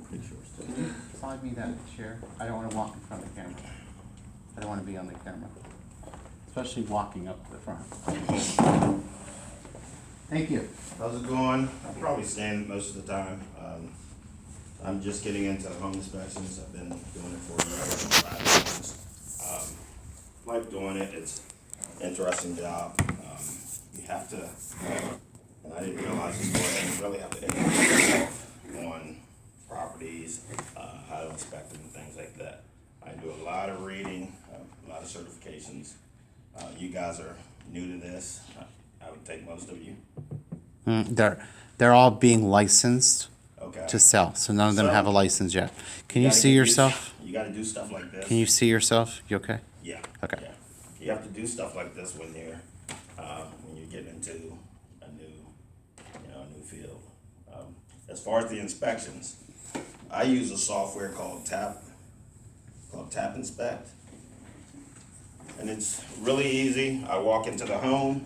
pretty sure. Can you slide me that chair? I don't want to walk in front of the camera. I don't want to be on the camera, especially walking up to the front. Thank you. How's it going? I probably stand most of the time. I'm just getting into home inspections. I've been doing it for 5 years. Like doing it. It's an interesting job. You have to, and I didn't realize this before, you really have to educate yourself on properties, how to inspect them and things like that. I do a lot of reading, a lot of certifications. You guys are new to this. I would take most of you. They're all being licensed Okay. to sell, so none of them So- have a license yet. Can you gotta see get yourself? You gotta do stuff like this. Can you see yourself? You okay? Yeah. Okay. Yeah. You have to do stuff like this when you're getting into a new field. As far as the inspections, I use a software called Tap Inspect. And it's really easy. I walk into the home.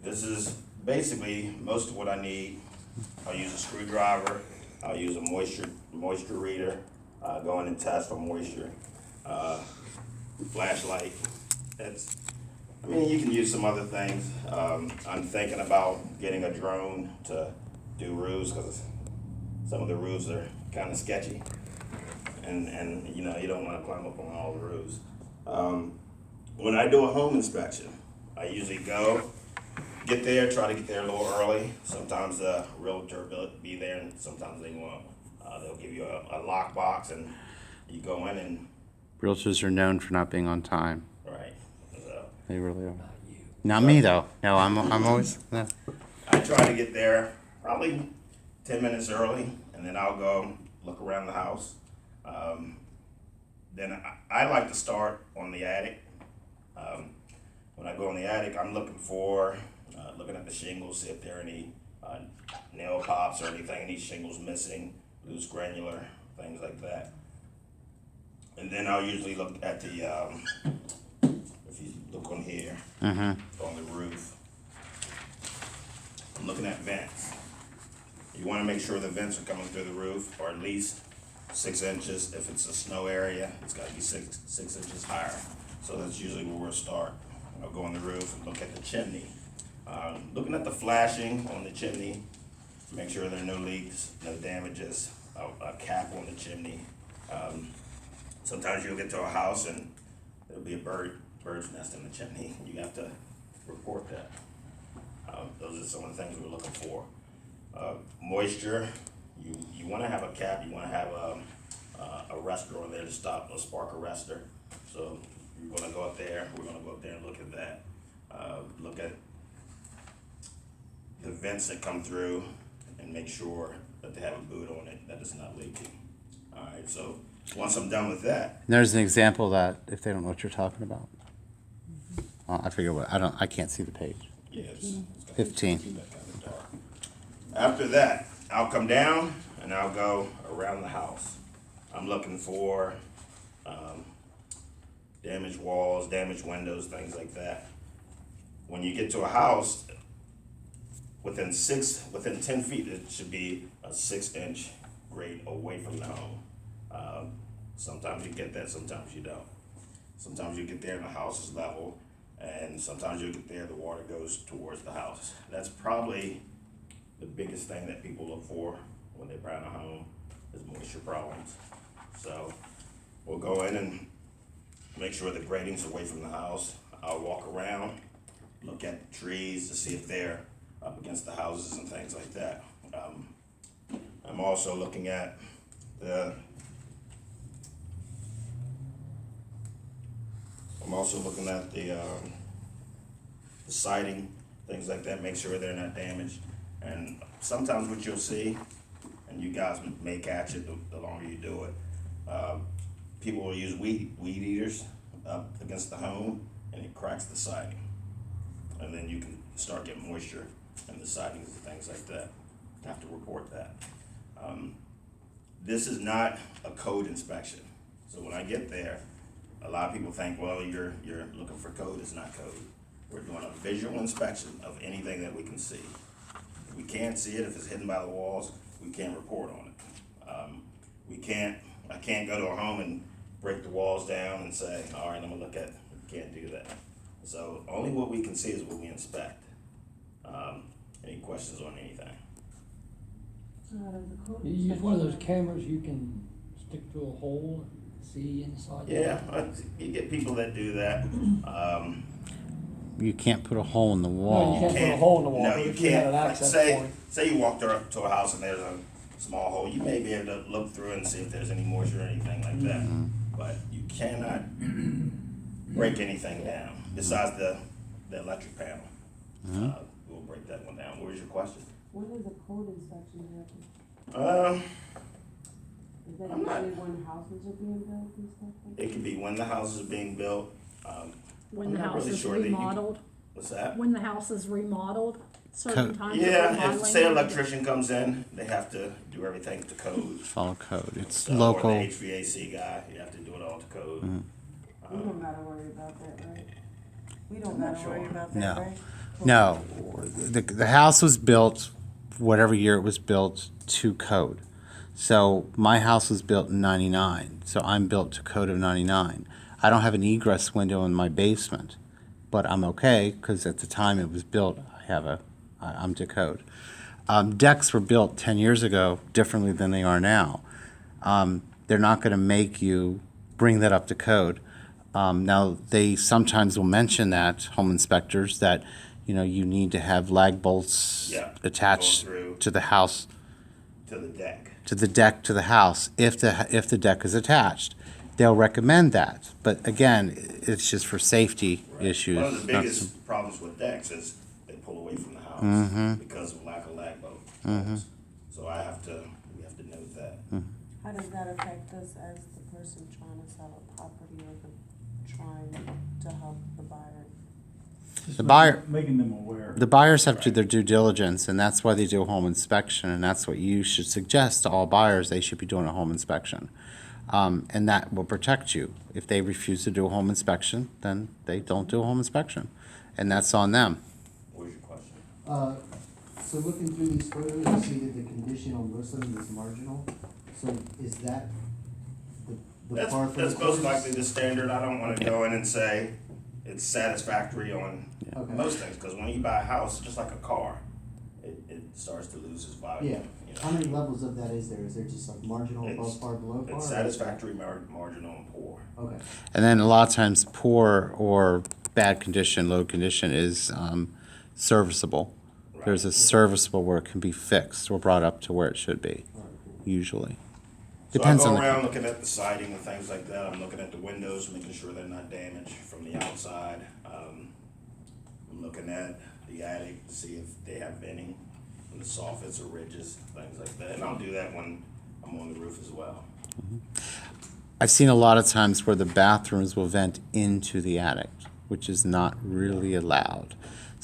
This is basically most of what I need. I'll use a screwdriver. I'll use a moisture reader. Go in and test for moisture. Flashlight. You can use some other things. I'm thinking about getting a drone to do roofs because some of the roofs are kind of sketchy, and you don't want to climb up on all the roofs. When I do a home inspection, I usually get there, try to get there a little early. Sometimes the realtor will be there, and sometimes they won't. They'll give you a lock box, and you go in and Realtors are known for not being on time. right. So They really are. Not me though. No, I'm always. No. I try to get there probably 10 minutes early, and then I'll go look around the house. Then I like to start on the attic. When I go in the attic, I'm looking at the shingles, see if there are any nail pops or anything, any shingles missing, loose granular, things like that. And then I'll usually look at the, if you look on here, on the roof, I'm looking at vents. You want to make sure the vents are coming through the roof, or at least 6 inches. If it's a snow area, it's got to be six inches higher. So that's usually where we'll start. I'll go on the roof and look at the chimney. Looking at the flashing on the chimney, make sure there are no leaks, no damages, a cap on the chimney. Sometimes you'll get to a house and there'll be a bird's nest in the chimney. You have to report that. Those are some of the things we're looking for. Moisture, you want to have a cap, you want to have a arrestor on there to stop a spark arrestor. So you're going to go up there, we're going to go up there and look at that. Look at the vents that come through and make sure that they have a boot on it, that it's not leaking. All right, so once I'm done with that. There's an example of that if they don't know what you're talking about. I figure I can't see the page. Yeah, it's 15. kind of dark. After that, I'll come down and I'll go around the house. I'm looking for damaged walls, damaged windows, things like that. When you get to a house, within 10 feet, it should be a 6-inch grade away from the home. Sometimes you get that, sometimes you don't. Sometimes you get there and the house is level, and sometimes you get there, the water goes towards the house. That's probably the biggest thing that people look for when they're buying a home is moisture problems. So we'll go in and make sure the grading's away from the house. I'll walk around, look at the trees to see if they're up against the houses and things like that. I'm also looking at the siding, things like that, make sure they're not damaged. And sometimes what you'll see, and you guys may catch it the longer you do it, people will use weed eaters up against the home, and it cracks the siding. And then you can start getting moisture in the sidings and things like that. You have to report that. This is not a code inspection. So when I get there, a lot of people think, well, you're looking for code. It's not code. We're doing a visual inspection of anything that we can see. If we can't see it, if it's hidden by the walls, we can't report on it. I can't go to a home and break the walls down and say, all right, I'm gonna look at it. Can't do that. So only what we can see is what we inspect. Any questions on anything? You use one of those cameras you can stick to a hole and see inside. Yeah, you get people that do that. You can't put a hole in the No, wall. you can't put a hole in the wall. No, but you if you had can't. an Like, access point. say you walked up to a house and there's a small hole. You may be able to look through and see if there's any moisture or anything like that. But you cannot break anything down besides the electric panel. We'll break that one down. What was your question? When does a code inspection happen? Is that I'm not- usually when houses are being built and stuff like that? It could be when the house is being built. When I'm the not house really is sure that you- remodeled, What's that? when the house is remodeled, certain times of Yeah, if remodeling. say an electrician comes in, they have to do everything to code. Follow code. It's So, Or local. the HVAC guy, you have to do it all to code. We don't gotta worry about that, right? We don't not gotta worry sure. about No. that, right? No, the house was built, whatever year it was built, to code. So my house was built in '99, so I'm built to code of '99. I don't have an egress window in my basement, but I'm okay because at the time it was built, I'm to code. Decks were built 10 years ago differently than they are now. They're not going to make you bring that up to code. Now, they sometimes will mention that, home inspectors, that, you need to have lag bolts Yeah, attached going through. to the house, To the deck. to the deck, to the house, if the deck is attached. They'll recommend that, but again, it's just for safety issues. One of the not biggest problems with decks is they pull away from the house because of lack of lag bolts. So we have to note that. How does that affect us as the person trying to sell a property or trying to help the buyer? Just The buyer- making them aware. The buyers have to do their due diligence, and that's why they do a home inspection, and that's what you should suggest to all buyers. They should be doing a home inspection. And that will protect you. If they refuse to do a home inspection, then they don't do a home inspection, and that's on them. What was your question? So looking through these photos, I see that the condition on most of them is marginal. So is that the That's par for the most course? likely the standard. I don't want to go in and say it's satisfactory on Okay. most things, because when you buy a house, just like a car, it starts to lose its value. Yeah. you know. How many levels of that is there? Is there just like marginal, It's- above par, below par? It's satisfactory, marginal, and poor. Okay. And then a lot of times, poor or bad condition, low condition is serviceable. There's a serviceable where it can be fixed or brought up to where it should be, All right, cool. usually. So Depends I on go the. around looking at the siding and things like that. I'm looking at the windows, making sure they're not damaged from the outside. I'm looking at the attic to see if they have venting, and the soffits or ridges, things like that. And I'll do that when I'm on the roof as well. I've seen a lot of times where the bathrooms will vent into the attic, which is not really allowed.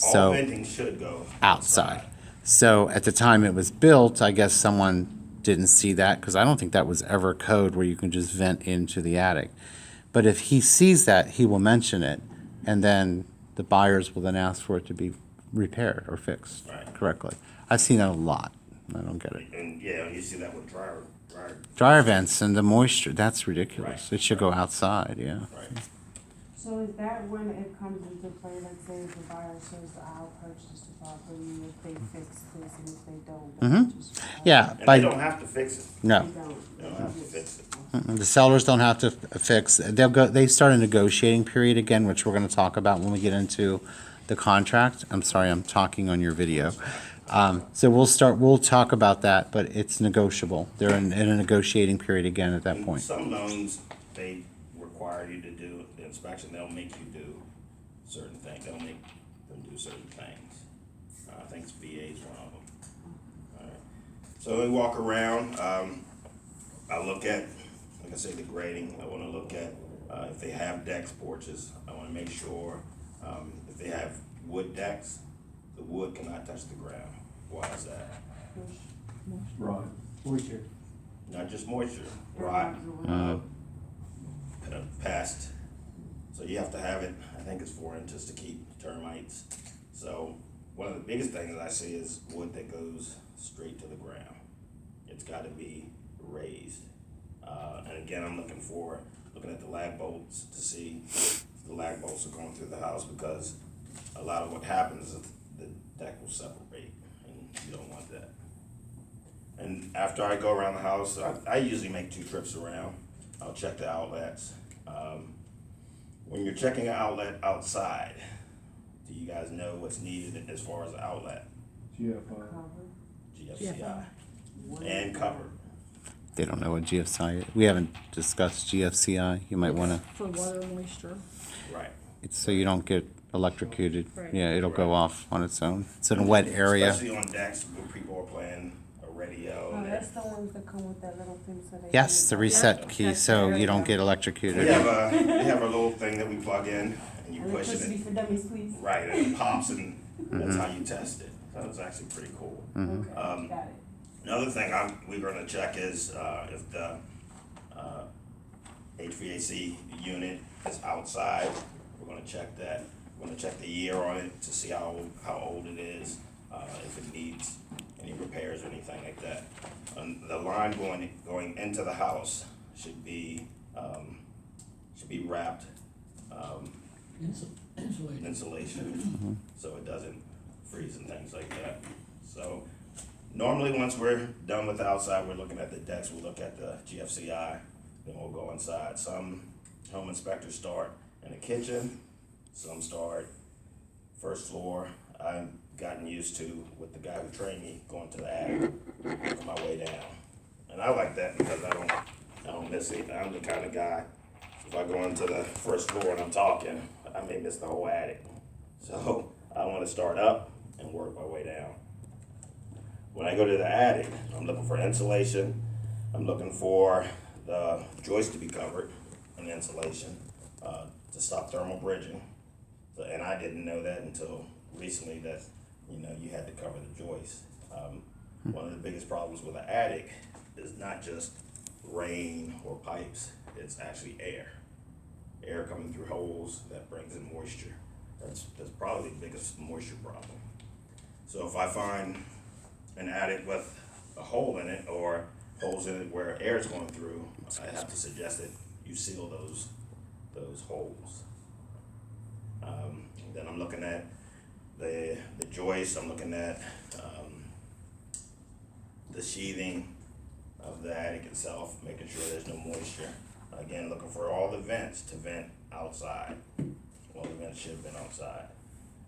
All So venting should go outside. So at the time it was built, I guess someone didn't see that, because I don't think that was ever code where you can just vent into the attic. But if he sees that, he will mention it, and then the buyers will then ask for it to be repaired or fixed Right. correctly. I've seen that a lot. I don't get it. And yeah, you see that with dryer. Dryer vents and the moisture, that's ridiculous. Right. It should go outside, yeah. Right. So is that when it comes into play, let's say if the buyer says, I'll purchase the property if they fix this and if they don't? then Mhm. just- Yeah, And by, they don't have to fix it. no. They don't. They don't have to fix it. The sellers don't have to fix, they start a negotiating period again, which we're gonna talk about when we get into the contract. I'm sorry, I'm talking on your video. So we'll talk about that, but it's negotiable. They're in a negotiating period again at that And point. some loans, they require you to do the inspection. They'll make you do certain things. They'll make them do certain things. I think it's VA is one of them. All right. So we walk around. I look at, like I say, the grading. I want to look at if they have decks, porches. I want to make sure if they have wood decks, the wood cannot touch the ground. Why is that? Right. Moisture. Not just moisture, rot, pest. So you have to have it, I think it's 4 inches to keep termites. So one of the biggest things I see is wood that goes straight to the ground. It's gotta be raised. again, I'm looking at the lag bolts to see if the lag bolts are going through the house, because a lot of what happens is the deck will separate, and you don't want that. And after I go around the house, I usually make 2 trips around. I'll check the outlets. When you're checking an outlet outside, do you guys know what's needed as far as an outlet? GFI. Covered. GFCI. And covered. They don't know what GFCI is. We haven't discussed GFCI. You might want to, For water moisture. Right. it's so you don't get electrocuted. Right. Yeah, it'll go off on its own. It's in a wet area. Especially on decks where people are playing a radio. Oh, and that's the ones that come with that little thing so they. Yes, can- the reset key, so you don't get we electrocuted. have a little thing that we plug in, and you push Electricity it. for dummies, please. Right, and it pops, and that's how you test it. So it's actually pretty cool. Okay, got it. Another thing we're gonna check is, if the, HVAC unit is outside, we're gonna check that. We're gonna check the year on it to see how old it is, if it needs any repairs or anything like that. And the line going into the house should be wrapped, Insulated. insulation, so it doesn't freeze and things like that. So normally, once we're done with the outside, we're looking at the decks, we'll look at the GFCI, then we'll go inside. Some home inspectors start in the kitchen, some start first floor. I've gotten used to, with the guy who trained me, going to the attic on my way down. And I like that because I don't miss it. I'm the kind of guy, if I go into the first floor and I'm talking, I may miss the whole attic. So I want to start up and work my way down. When I go to the attic, I'm looking for insulation. I'm looking for the joist to be covered in insulation to stop thermal bridging. So, and I didn't know that until recently, that you had to cover the joist. One of the biggest problems with an attic is not just rain or pipes, it's actually air. Air coming through holes that brings in moisture. That's probably the biggest moisture problem. So if I find an attic with a hole in it, or holes in it where air is going through, I have to suggest that you seal those holes. Then I'm looking at the joist. I'm looking at the sheathing of the attic itself, making sure there's no moisture. Again, looking for all the vents to vent outside. All the vents should have been outside.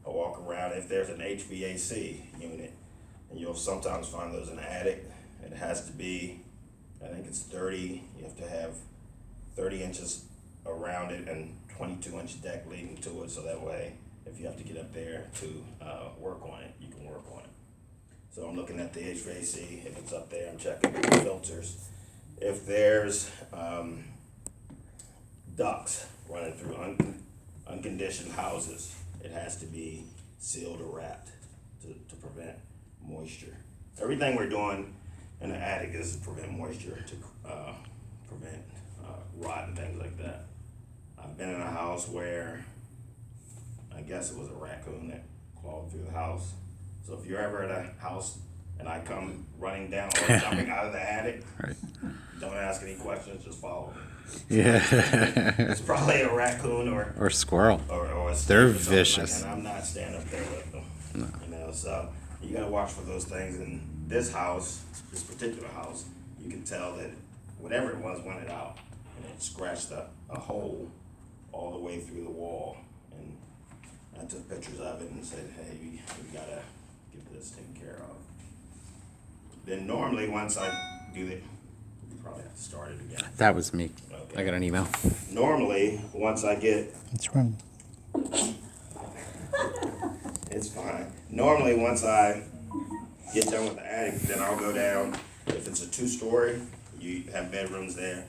I walk around. If there's an HVAC unit, and you'll sometimes find those in the attic, it has to be, I think it's 30, you have to have 30 inches around it and 22-inch deck leading to it, so that way, if you have to get up there to work on it, you can work on it. So I'm looking at the HVAC, if it's up there, I'm checking the filters. If there's ducts running through unconditioned houses, it has to be sealed or wrapped to prevent moisture. Everything we're doing in the attic is to prevent moisture, to prevent rot and things like that. I've been in a house where I guess it was a raccoon that clawed through the house. So if you're ever at a house and I come running down or jumping out of the attic, Right. don't ask any questions, just follow me. Yeah. It's probably a raccoon or Or squirrel. a snake They're or something vicious. like that. I'm not standing up there with them. So you gotta watch for those things. In this house, this particular house, you can tell that whatever it was went it out, and it scratched a hole all the way through the wall. And I took pictures of it and said, hey, we gotta get this taken care of. Then normally once I do the, you probably have to start it again. That was me. Okay. I got an email. Normally, once I get, What's wrong? it's fine. Normally, once I get done with the attic, then I'll go down. If it's a 2-story, you have bedrooms there.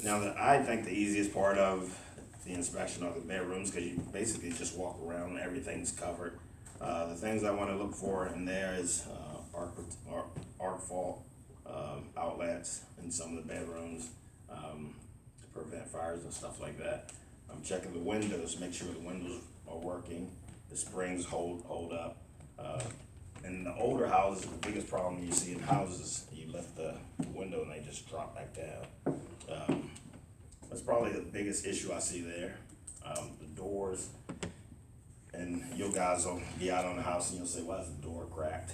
Now, I think the easiest part of the inspection are the bedrooms, because you basically just walk around, everything's covered. The things I want to look for in there is arc fault outlets in some of the bedrooms to prevent fires and stuff like that. I'm checking the windows, make sure the windows are working, the springs hold up. In the older houses, the biggest problem you see in houses, you lift the window and they just drop back down. That's probably the biggest issue I see there. The doors, and you guys will be out on the house and you'll say, why is the door cracked?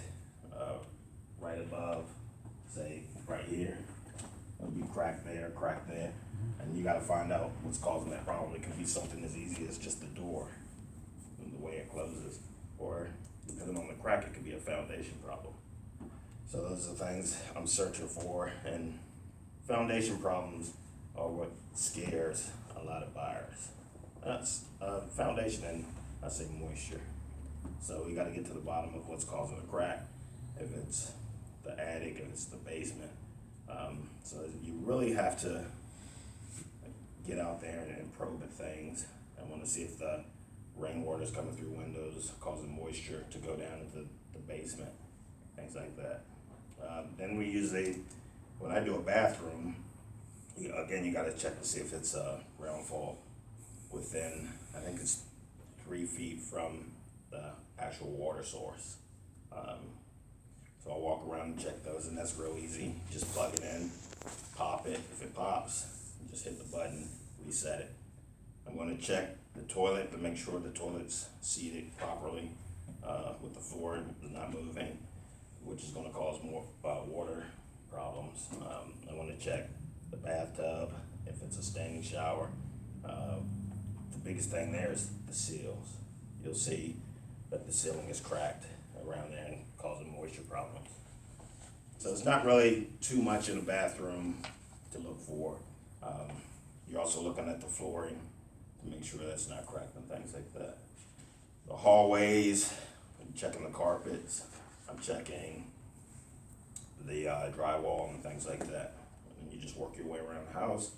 Right above, say, right here. It'll be cracked there, and you gotta find out what's causing that problem. It could be something as easy as just the door and the way it closes, or depending on the crack, it could be a foundation problem. So those are the things I'm searching for, and foundation problems are what scares a lot of buyers. That's foundation and I say moisture. So we gotta get to the bottom of what's causing the crack, if it's the attic, if it's the basement. So you really have to get out there and probe at things. I wanna see if the rainwater's coming through windows, causing moisture to go down into the basement, things like that. Then we usually, when I do a bathroom, again, you gotta check to see if it's a ground fault within, I think it's 3 feet from the actual water source. So I'll walk around and check those, and that's real easy. Just plug it in, pop it. If it pops, just hit the button, reset it. I'm gonna check the toilet to make sure the toilet's seated properly, with the floor not moving, which is gonna cause more water problems. I wanna check the bathtub, if it's a standing shower. The biggest thing there is the seals. You'll see that the ceiling is cracked around there and causing moisture problems. So it's not really too much in the bathroom to look for. You're also looking at the flooring to make sure that's not cracked and things like that. The hallways, I'm checking the carpets, I'm checking the drywall and things like that. And you just work your way around the house